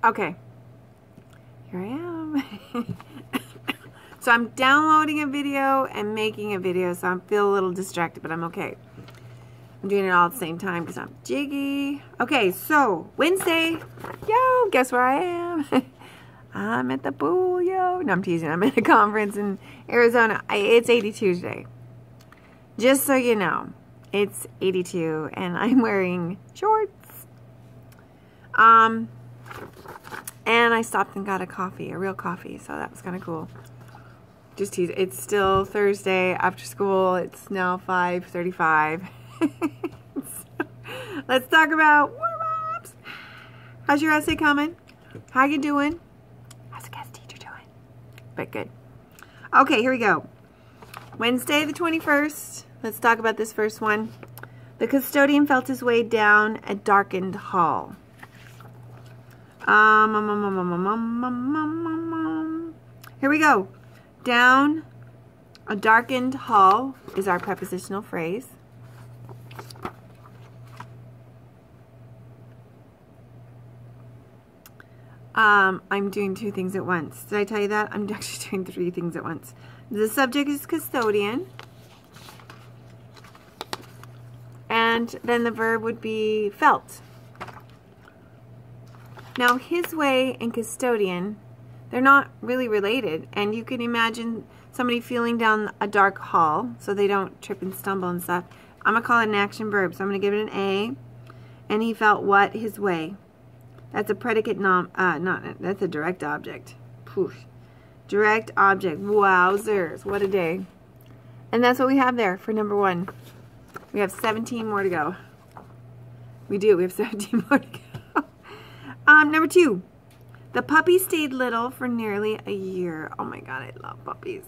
Okay. Here I am. So I'm downloading a video and making a video, so I feel a little distracted, but I'm okay. I'm doing it all at the same time because I'm jiggy. Okay, so Wednesday. Yo, guess where I am? I'm at the pool, yo. No, I'm teasing. I'm at a conference in Arizona. It's 82 today. Just so you know, it's 82 and I'm wearing shorts. And I stopped and got a coffee, a real coffee, so that was kind of cool. Just tease. It's still Thursday after school. It's now 5:35. So, let's talk about warm-ups. How's your essay coming? How you doing? How's the guest teacher doing? But good. Okay, here we go. Wednesday the 21st. Let's talk about this first one. The custodian felt his way down a darkened hall. Here we go. Down a darkened hall is our prepositional phrase. I'm doing two things at once. Did I tell you that? I'm actually doing three things at once. The subject is custodian. And then the verb would be felt. Now, his way and custodian, they're not really related. And you can imagine somebody feeling down a dark hall so they don't trip and stumble and stuff. I'm going to call it an action verb. So I'm going to give it an A. And he felt what? His way. That's a predicate, that's a direct object. Poof. Direct object. Wowzers. What a day. And that's what we have there for number one. We have 17 more to go. We do. We have 17 more to go. Number two. The puppy stayed little for nearly a year. Oh my God, I love puppies.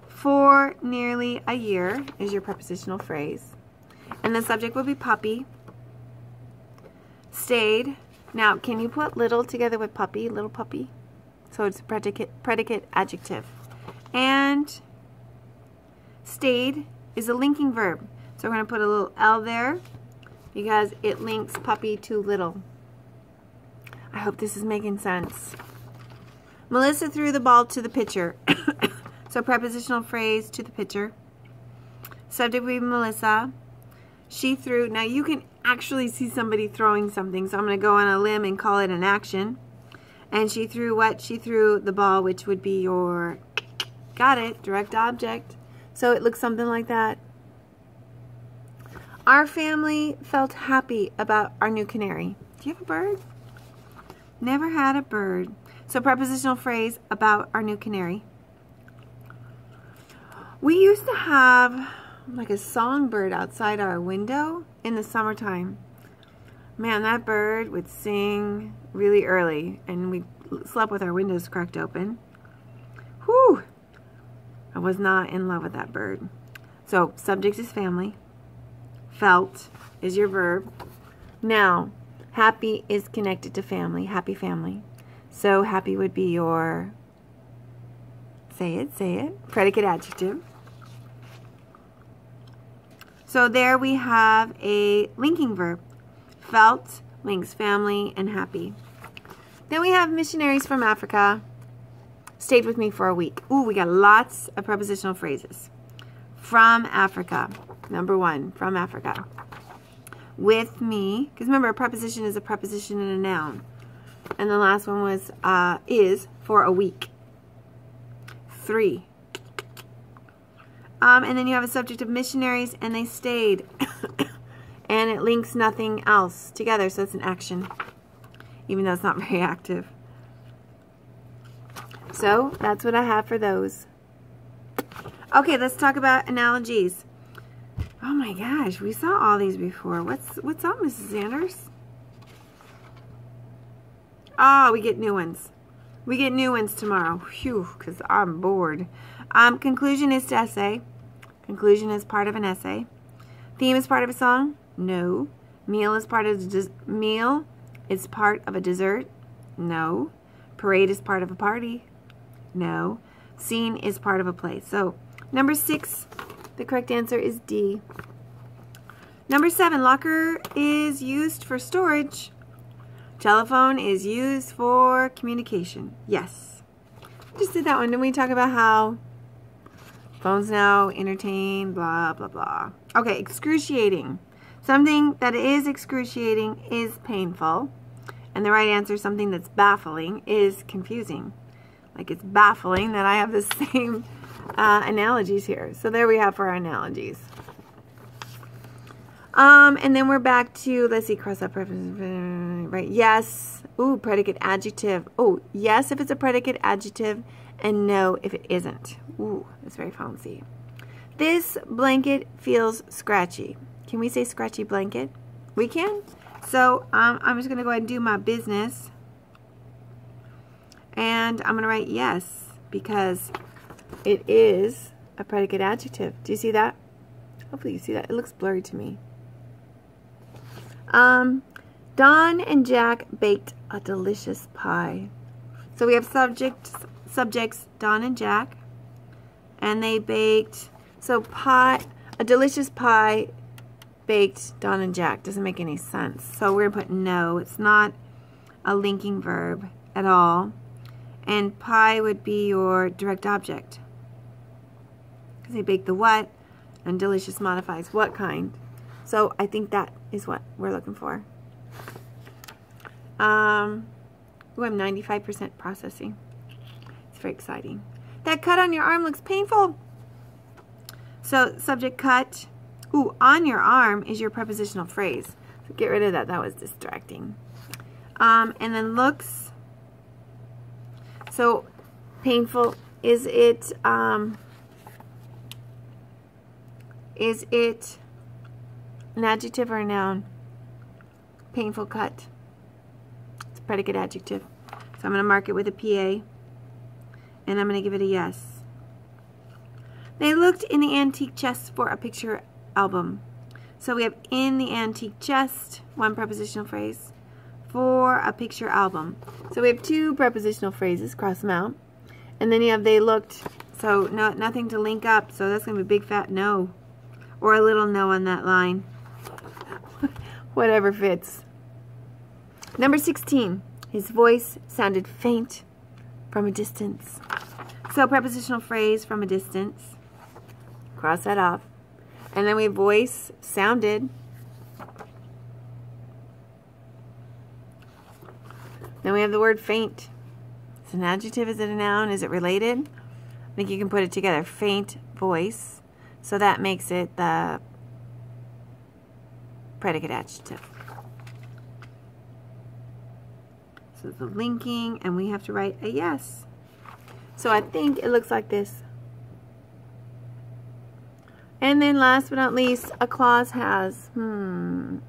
For nearly a year is your prepositional phrase. And the subject will be puppy. Stayed. Now, can you put little together with puppy? Little puppy. So it's a predicate adjective. And stayed is a linking verb. So we're going to put a little L there because it links puppy to little. I hope this is making sense. Melissa threw the ball to the pitcher. So prepositional phrase, to the pitcher. Subject will be Melissa. She threw. Now you can actually see somebody throwing something. So I'm going to go on a limb and call it an action. And she threw what? She threw the ball, which would be your, got it, direct object. So it looks something like that. Our family felt happy about our new canary. Do you have a bird? Never had a bird. So prepositional phrase, about our new canary. We used to have like a songbird outside our window in the summertime. Man, that bird would sing really early, and we slept with our windows cracked open. Whew! I was not in love with that bird. So subject is family. Felt is your verb. Now, happy is connected to family. Happy family. So happy would be your, say it, predicate adjective. So there we have a linking verb. Felt links family and happy. Then we have missionaries from Africa. Stayed with me for a week. Ooh, we got lots of prepositional phrases. From Africa. Number one, from Africa. With me, because remember, a preposition is a preposition and a noun. And the last one was is for a week. 3. And then you have a subject of missionaries, and they stayed. And it links nothing else together, so it's an action, even though it's not very active. So that's what I have for those. Okay, let's talk about analogies. Oh my gosh, we saw all these before. What's up, Mrs. Sanders? Oh, we get new ones. We get new ones tomorrow. Phew, because I'm bored. Conclusion is to essay. Conclusion is part of an essay. Theme is part of a song? No. Meal is part of a dessert? No. Parade is part of a party? No. Scene is part of a play. So, number 6, the correct answer is D. Number 7, locker is used for storage. Telephone is used for communication. Yes. Just did that one. Didn't we talk about how phones now entertain, blah, blah, blah. Okay, excruciating. Something that is excruciating is painful. And the right answer, something that's baffling, is confusing. Like, it's baffling that I have the same analogies here. So there we have for our analogies. And then we're back to, let's see, cross out preference, right? Yes. Ooh, predicate adjective. Oh, yes if it's a predicate adjective, and no if it isn't. Ooh, that's very fancy. This blanket feels scratchy. Can we say scratchy blanket? We can. So I'm just going to go ahead and do my business. And I'm going to write yes because it is a predicate adjective. Do you see that? Hopefully you see that. It looks blurry to me. Don and Jack baked a delicious pie. So we have subjects, Don and Jack. And they baked, so pie, a delicious pie baked Don and Jack. Doesn't make any sense. So we're going to put no. It's not a linking verb at all. And pie would be your direct object. Because they baked the what, and delicious modifies what kind. So I think that is what we're looking for. I'm 95% processing. It's very exciting. That cut on your arm looks painful. So subject cut. Ooh, on your arm is your prepositional phrase. So get rid of that. That was distracting. And then looks. So painful. Is it an adjective or a noun? Painful cut. It's a predicate adjective. So I'm going to mark it with a PA. And I'm going to give it a yes. They looked in the antique chest for a picture album. So we have in the antique chest, one prepositional phrase, for a picture album. So we have two prepositional phrases, cross them out. And then you have they looked, so nothing to link up, so that's going to be a big fat no. Or a little no on that line. Whatever fits. Number 16, his voice sounded faint from a distance. So prepositional phrase from a distance. Cross that off. And then we have voice sounded. Then we have the word faint. It's an adjective. Is it a noun? Is it related? I think you can put it together. Faint voice. So that makes it the predicate adjective. So the linking, and we have to write a yes. So I think it looks like this. And then last but not least, a clause has a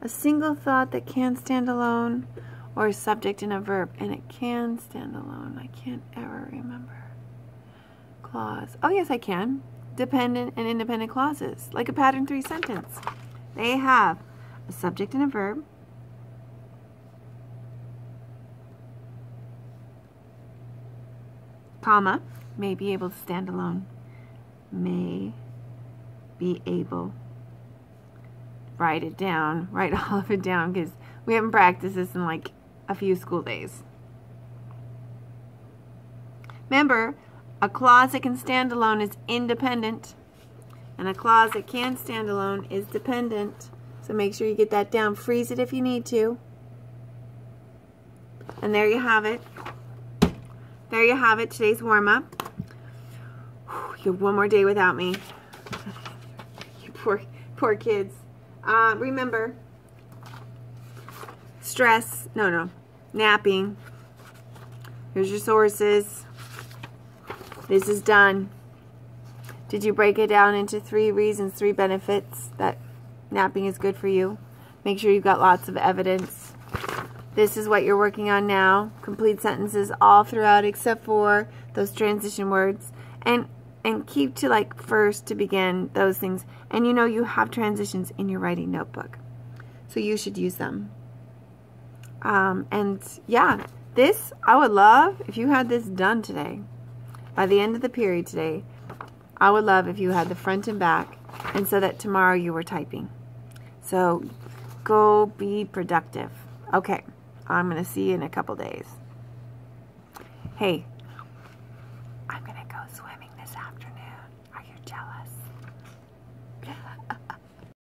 single thought that can stand alone, or a subject and a verb, and it can stand alone. I can't ever remember. Clause. Oh yes, I can. Dependent and independent clauses, like a pattern 3 sentence. They have a subject and a verb, comma, may be able to stand alone, may be able. Write it down, write all of it down, because we haven't practiced this in like a few school days. Remember, a clause that can stand alone is independent, and a clause that can stand alone is dependent. So make sure you get that down. Freeze it if you need to. And there you have it. There you have it, today's warm-up. You have one more day without me. You poor kids. Remember, stress, napping. Here's your sources. This is done. Did you break it down into 3 reasons, 3 benefits that napping is good for you? Make sure you've got lots of evidence. This is what you're working on now. Complete sentences all throughout except for those transition words. And keep to like first to begin, those things. And you know you have transitions in your writing notebook. So you should use them. And yeah, this I would love if you had this done today. By the end of the period today, I would love if you had the front and back, and so that tomorrow you were typing. So go be productive. Okay, I'm going to see you in a couple days. Hey, I'm going to go swimming this afternoon. Are you jealous?